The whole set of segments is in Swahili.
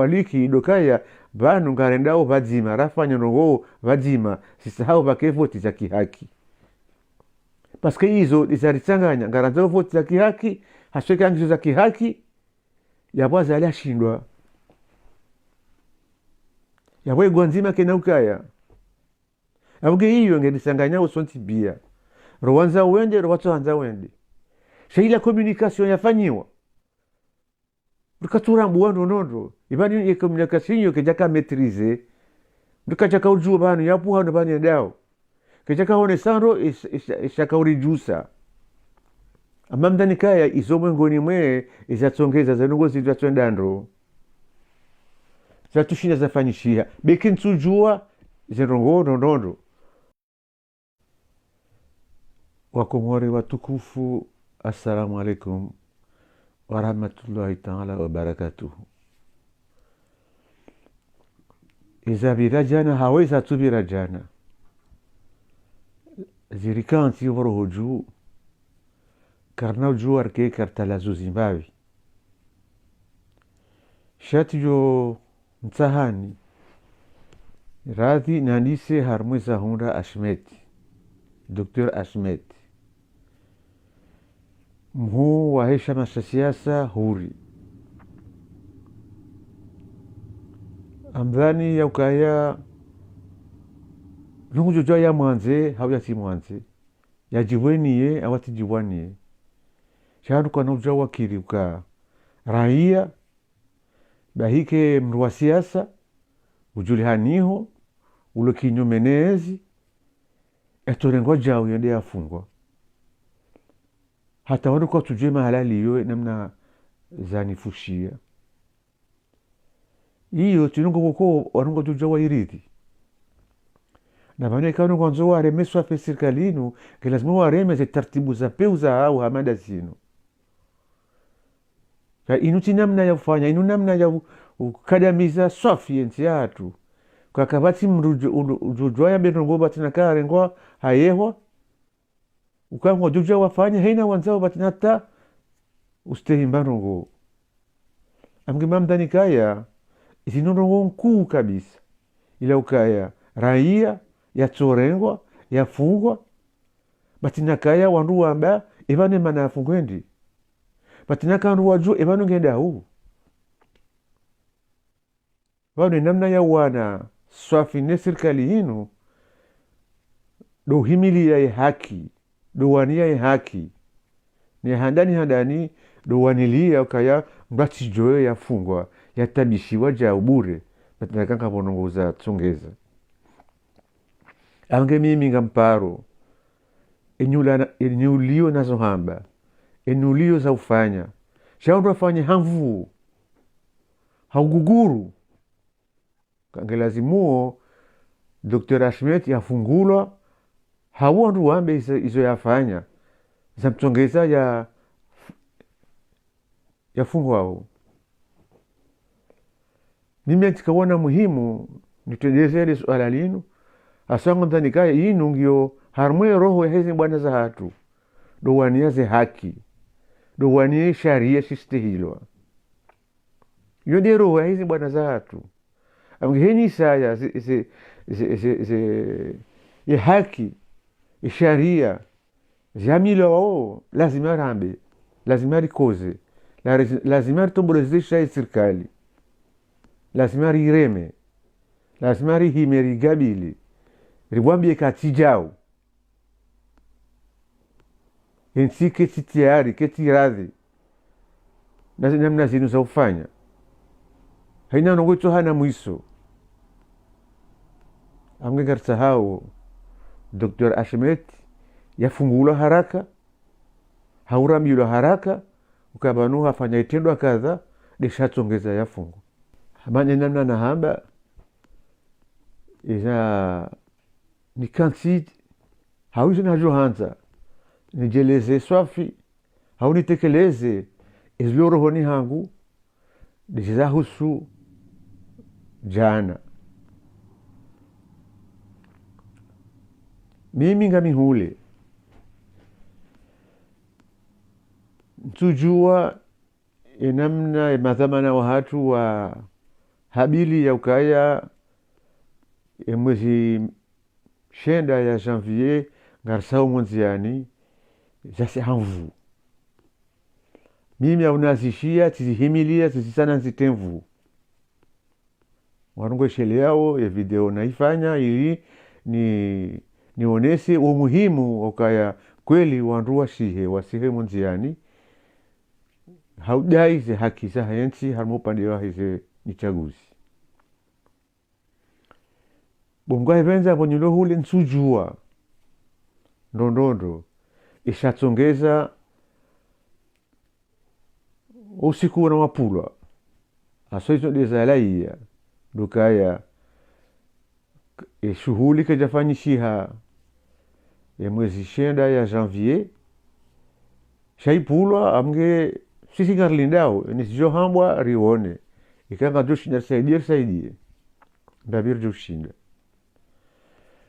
waliki dokaya vanu ngarendao vadzima rafanya nongo vadzima sisahau vake voti za kihaki paske hizo izarichanganya ngaranzao voti za kihaki hasweka ngizo za kihaki yabwaza aliyashindwa yabwegwa nzima kena ukaya abuge hiyo ngedisanganya usonti bia rowanza wende rowatsanza wende sheila communication yafanyiwa rikatura mbuando nondo ibani ye communication yo kejaka maîtriser ndikachaka ujua banu yapu hano bani ndao kejaka hone sando ishaka urijusa amamdani kaya izomwe ngoni mwe izatsongeza zanungo zitwatswendandro zatushinda zafanyishia bekin tsujua zirongo nondo wakomori watukufu. Assalamu alaikum warahmatullahi taala wabarakatuhu. Izabira jana haweza tubira jana zirikanti worohoju karnau juarke kartalazu Zimbabwe shatijo mtahani radhi nanise harmweza hunda Ashmeti Dr. Ashmeti mhuu wa heshima za siasa huri amdhani ya ukaya nungujojwa ya mwanze hau ya si mwanze ya jiweniye awati jiwaniye shanu kwa nujwa wakili uka raia bahike mru wa siasa ujulihaniho ulo kinyumenezi etorengwa jau yende afungwa hata wanu kwa tujue mahalali hiyo namna zanifushia hiyo tinungo kuko wanungo tujawa irithi na bana ikanu kwanzo waremeswa fe serikalinu ke lazima waremeze taratibu za peuza au hamada zinu ka inuti namna ya kufanya inu namna ya ukadamiza swafiensi yatu kwa kabati mrujwa ya benongo batina karengwa hayehwa ukamwa jujua wafanya haina wanzao batinata ustehimbanongo amgimamdani kaya izinonongo nkuu kabisa ila ukaya raia yatsorengwa yafungwa batinakaya wandu wamba evane mana afungwendi batinaka wandu waju evano ngenda huu wanu namna ya wana swafine serikali hinu do himilia ya haki do wania ya haki ni handani do wanilia ukaya mbati joyo yafungwa yatabishiwa ja ubure batinakanga bonongoza tsongeza ange mimi ngamparo enyulio nazo hamba enyulio za ufanya shaundu afanye hamvu hauguguru kange lazimuo Dr. Ashmet yafungulwa hawandu wambe izo yafanya za mtongeza yafungwa hao mimi atikawana muhimu nitendezele swala linu asanga mtanikaya inu ngio harmwe roho hezi bwana za hatu do waniaze haki do wanie sharia sistehilwa yode roho hezi bwana za hatu amgeni saya ze haki sharia jamilo lazima rambe lazima rikoze lazima ritombolezesha serikali lazima rireme lazima rihimeri gabili riwambie katijao ensi keti tayari keti radhi namna zinu za ufanya haina nongoito hana mwiso amgengarsahau Dr. Ashmet yafungulwa haraka haurambilwa haraka ukabanu hafanya itendo kadha deshatsongeza yafungu hamanya namna na hamba iza ni kansi hauzi na johanza nijeleze swafi haunitekeleze izlorohoni hangu dizahusu jana mimi ngamihule ntujua namna madhamana wa hatu wa habili ya ukaya mwezi shenda ya janvier ngarsao mwenziani zasi hamvu mimi aunazishia tizihimilia tizisana nzitemvu warungo shele yao ya video naifanya ili nionese umuhimu ukaya kweli wandu wasihe mwenziani haudai ze haki za hayensi harimo upande wa hize ni chaguzi bongo evenza bonyulo hule nsujua ndondondo ishatsongeza usiku na mapulwa aso hizo dezalaia dukaya shughuli kajafanyishiha ya mwezi shenda ya janvier shaipulwa amge sisi garlindao nisijo hambwa rione ikanga joshinda saidie ndabir joshinda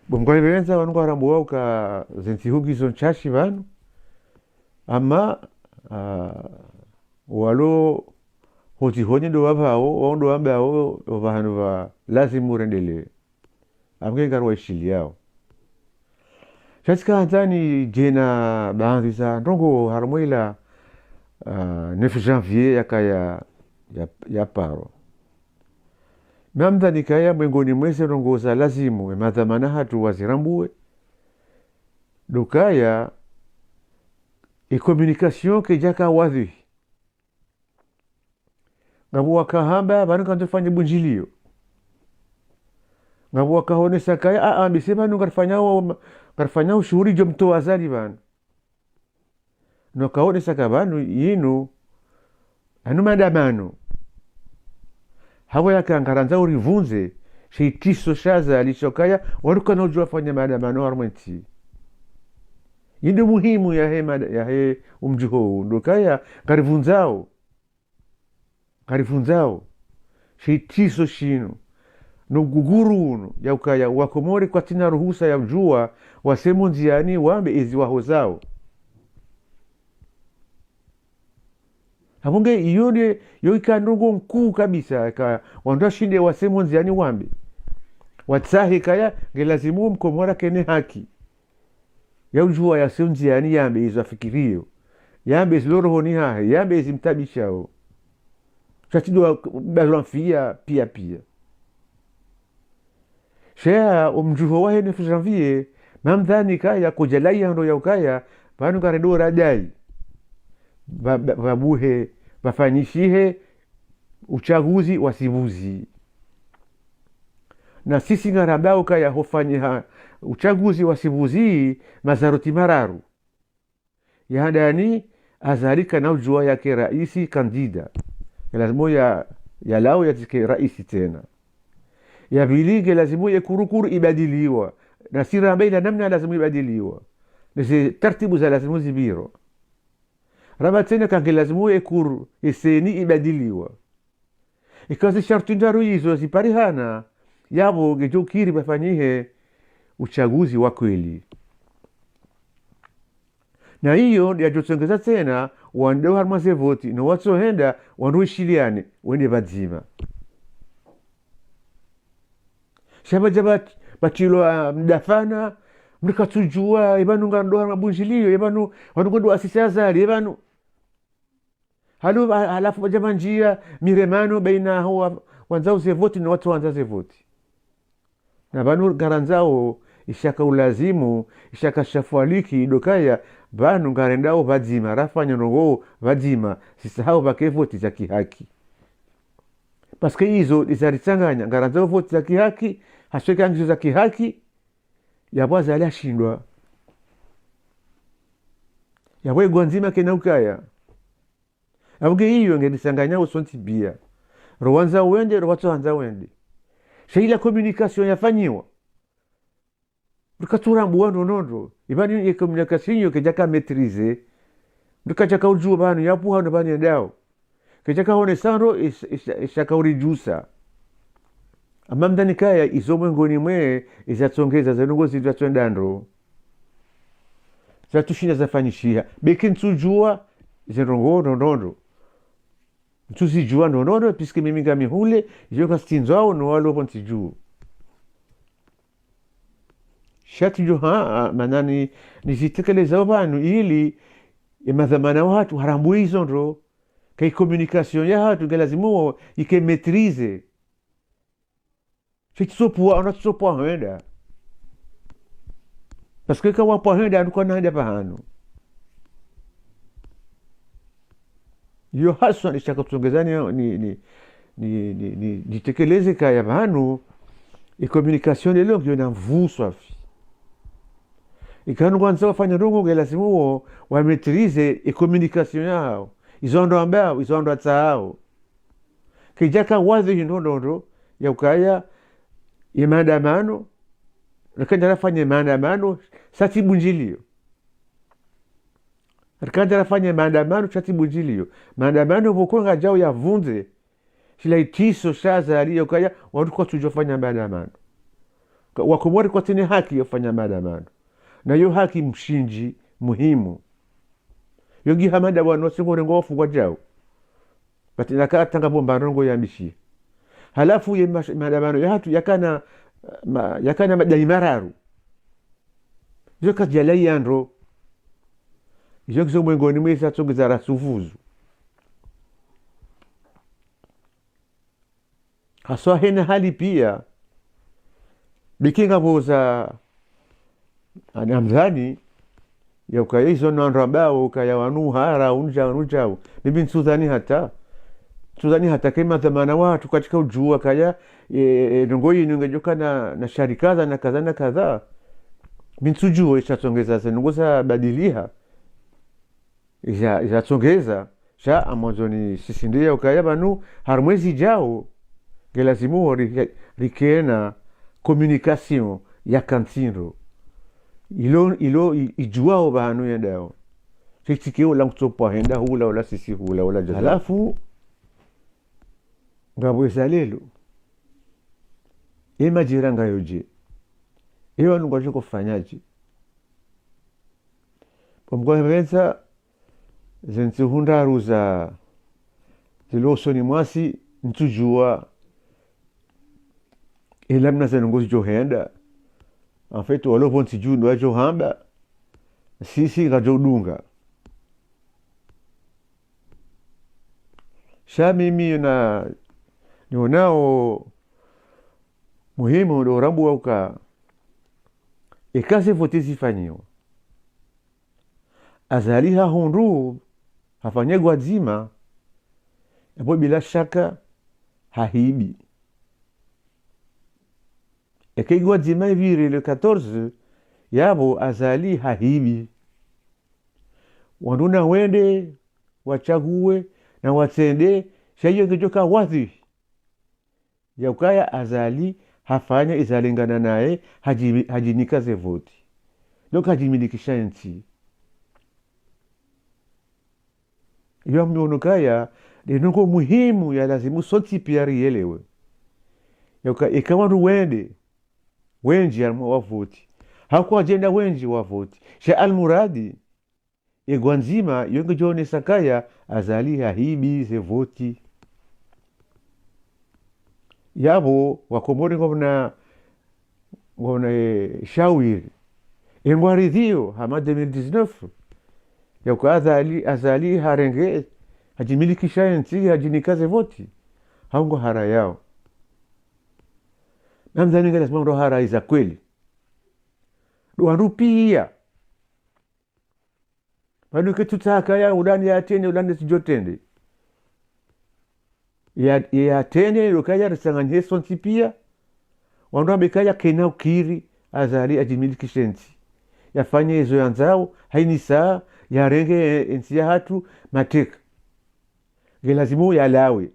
bongo evenza wanu karambo wao ka zentihugi zonchashi vanu ama walo hotihonye ndo wavao waondo wambao vahanu va lazimu rendele amge garwa ishili yao chatika hatani jena baadhi za ndongo harmoila 9 janvier yakaya ya paro mamdhani kaya mwengoni mwese rongoza lazimu madhamana hatu wazirambue dukaya communication kejaka wadhi ngabu wakahamba banu kantofanya bunjilio ngabu wakahonesa kaya bisema nu karfanya ushuhuri jo mto wazali banu no kahonesa kabanu yinu anu madamano hawa yakangaranza urivunze sheitiso shaza alishokaya warukana ujua fanya maandamano harmenti yindi muhimu ya he umjiho ndokaya karivunzao sheitiso shino no guguru uno ya ukaya wakomore kwa tina ruhusa ya ujua wasemo nziani wambe ezi wahozao hapunge iyone yoikandongo mkuu kabisa ka wanda shinde wasemo nziani wambe watsahi kaya ngelazimu mkomora kene haki ya ujua ya semo nziani yambe izo afikirio yambe izlorohoni hahe yambe izimtabishao chatido bazwanfia pia shea umjuho wahe 9 janvier mamdhani kaya kujalai ndo ya ukaya banu karedo radai babuhe bafanyishihe uchaguzi wasibuzi na sisi ngarambao kaya hofanya uchaguzi wasibuzi mazaroti mararu yaandani azalika na ujua yake raisi kandida lazima ya lao yatike raisi tena ya bilige lazima ya kurukuru ibadiliwa na sira mbele namna lazima ibadiliwa nisi taratibu za lazima zibiro raba tena kange lazima yakuru iseni ibadiliwa ikazi sharti ndaru hizo ziparihana yabo gejokiri bafanyihe uchaguzi wa kweli na hiyo yajotsongeza tena wandeo harmaze voti no watsohenda wanduishiliane wende bazima shaba batilo mdafana mrikatujua ibanu ngandoa mabunjilio ibanu wandugondo asisazali ibanu halu halafu jaba njia miremano baina huwa wanzao zevoti na watu wanza zevoti na banu garanzao ishaka ulazimu ishaka shafwaliki dokaya banu ngarendao vadzima rafanya nongo vadzima sisahau vake voti za kihaki paske hizo izaritsanganya ngaranzao voti za kihaki hasweka ngizo za kihaki yabwaza alashindwa yabwe gwanzima kena ukaya abuge hiyo ngenisanganya usonti bia rowanza wende rowatsanza wende sheila communication yafanyiwa Mrikatura mbuwano nondo ibani ya communication yo kejaka maîtriser mrikachaka ujua banu yapu hano bani ndao kejaka hone sando ishaka urijusa amamdani kaya izomwe ngoni mwe izatsongeza zanongozi zatsondandro zatushinda zafanyishia bekin tujua zirongo nondo tusijua nonono piske mimi ngami hule iyo kastinzao no walo pontiju shatu manani nizitekeleza vanhu ili emadhamana watu harambu hizo ndo kai communication ya hatu ngelazimu ike maîtriser chitsopua ona tsopua henda parce que kawa pa henda ndo kana henda pahanu yo haswa nishaka kusongezani ni nitekeleze kaya vanhu e communication lelo ngiyo na mvuswafi ikanu kwanza wafanya ndongo ngelazimu wa maîtriser e communication yao izondo ambao izondo atsao kijaka wazi ndondo ya ukaya ya maandamano nakenda nafanya maandamano sati bunjilio nakenda nafanya maandamano sati bunjilio maandamano vokonga jao ya vunze sila itiso shaza aliyo kaya watu kwa tujofanya maandamano wakomori kwa tini haki yofanya maandamano na yo haki mshinji muhimu yogi hamada wano singore ngofu kwa jao kati nakatanga bomba rongo ya mishi halafu ye maandamano ya hatu yakana madai mararu yo kajala yandro yo kizo mwengoni mwesa tsongeza rasuvuzu haswa hena hali pia bikinga boza anamzani ya ukaya hizo nandambao ukaya wanuhara unjao bibi nsudhani hata kema dhamana watu katika ujua kaya nongoyi nungejoka na sharikaza na kadha minsujuo ishatsongeza zenunguza badilia ishatsongeza sha amazoni sisindia ukaya banu harmwezi jao ngelazimu rikena communication ya kantinro ilo ijuao banu yendao chitikio la kutopa henda hula wala sisi hula wala jaza halafu ngabweza lelo majiranga yoje iyo nungoje kufanyaje pomgweza zentihunda ruza zilosoni mwasi ntujua ilamna zenungozi johenda en fait walo ponti jundo ajo hamba sisi gajo dunga sha mimi na nionao muhimu ndo rambu wauka ikase fotisi fanyiwa azaliha hundu hafanya gwazima hapo bila shaka hahibi ekigwa dzima vire le 14 yabo azali hahibi wanduna wende wachague na watsende shayo ngejoka wazi ya ukaya azali hafanya izalingana naye hajinikaze voti donc hajimilikisha nchi iyo mionokaya linoko muhimu ya lazimu soti pia rielewe ya ikawa wende wenji wa voti hakuwa jenda wenji wa voti sha almuradi egwanzima yonge jone sakaya azali hahibi ze voti yabo wakomori ngona shawiri engwaridhio hama 2019 ya kwa azali harenge hajimilikisha nchi hajinikaze voti haungo hara yao namzani ngala simamro hara iza kweli duarupia bado ketutaka ya udani ya tene udani sijotende ya tene lokaya risanganye sonti pia wandu ambekaya kena ukiri azali ajimilikisha nchi yafanye hizo yanzao haini saa ya renge nchi ya hatu mateka gelazimu ya lawe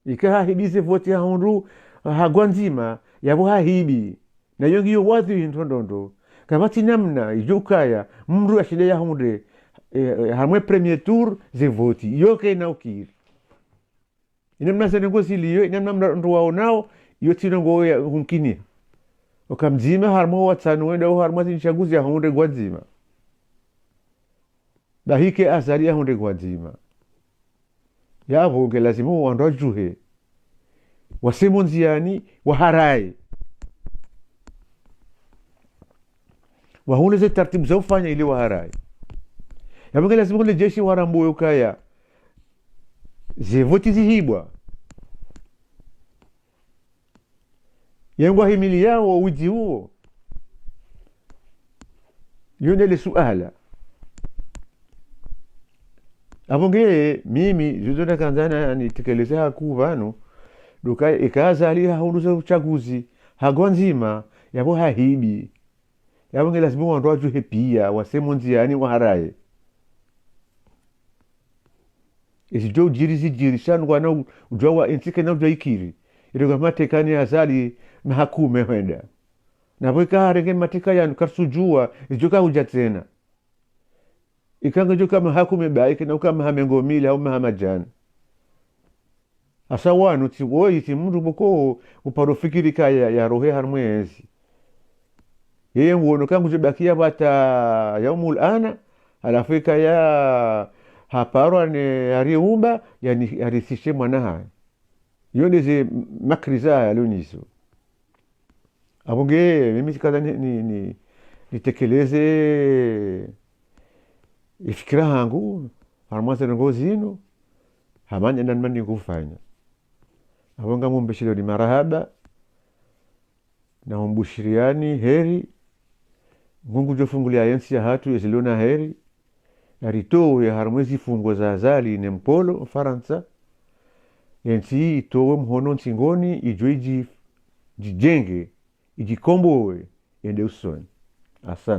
ika hahibize voti ya hundu hagwanzima yabo hahibi na yongi yo wazi ntondondo kabati namna ijukaya mru ashide ya hunde hamwe premier tour ze voti yoke na ukiri inamna senengozi liyo inamna ndo waonao yote ngo ya hunkinia okamzima harmo watsanu wenda harmo zinchaguzi ya hunde gwanzima bahike azali yahonde gwadzima yavonge lazima wandu wajuhe wasemo nziani waharaye wahune ze taratibu za ufanya ili waharaye yavonge lazima kule jeshi waramboyo kaya zevoti zihibwa yengwa himili yao wiji huo yonele suala avonge mimi zizona kanzana nitekeleze haku vanu duka ikazali hahunduza uchaguzi hagwa nzima yavo hahibi yavonge lazima wandu wajuhe pia wasemo nziani waharaye isijo ujiri zijiri shanu wana ujwa wa intike na ujwa ikiri iroga matekani azali mahakume wenda navo ikaharenge mateka yanu karsujua ijoka uja tena ikanga joka mahakume baike na ukama hamengomili au mahamajana asa wanu ti woi ti mndu boko uparofikiri kaya ya rohe harmwezi yeye nguono kangu jibakia bata yaumul ana alafika ya haparo ane ariumba yani arisishe mwanaha yoneze makriza yaloniso abonge mimi kaza nitekeleze ifikira hangu harmwaza ngozino hamanya nanmani kufanya abonga mumbeshilo ni marahaba na umbushiriani heri Mungu jofungulia yensi ya hatu yesilona heri yarito ya harmwezi fungo za azali ne mpolo Faransa yensi itowe mhono nsingoni ijo jijenge ijikombowe ende usoni asante.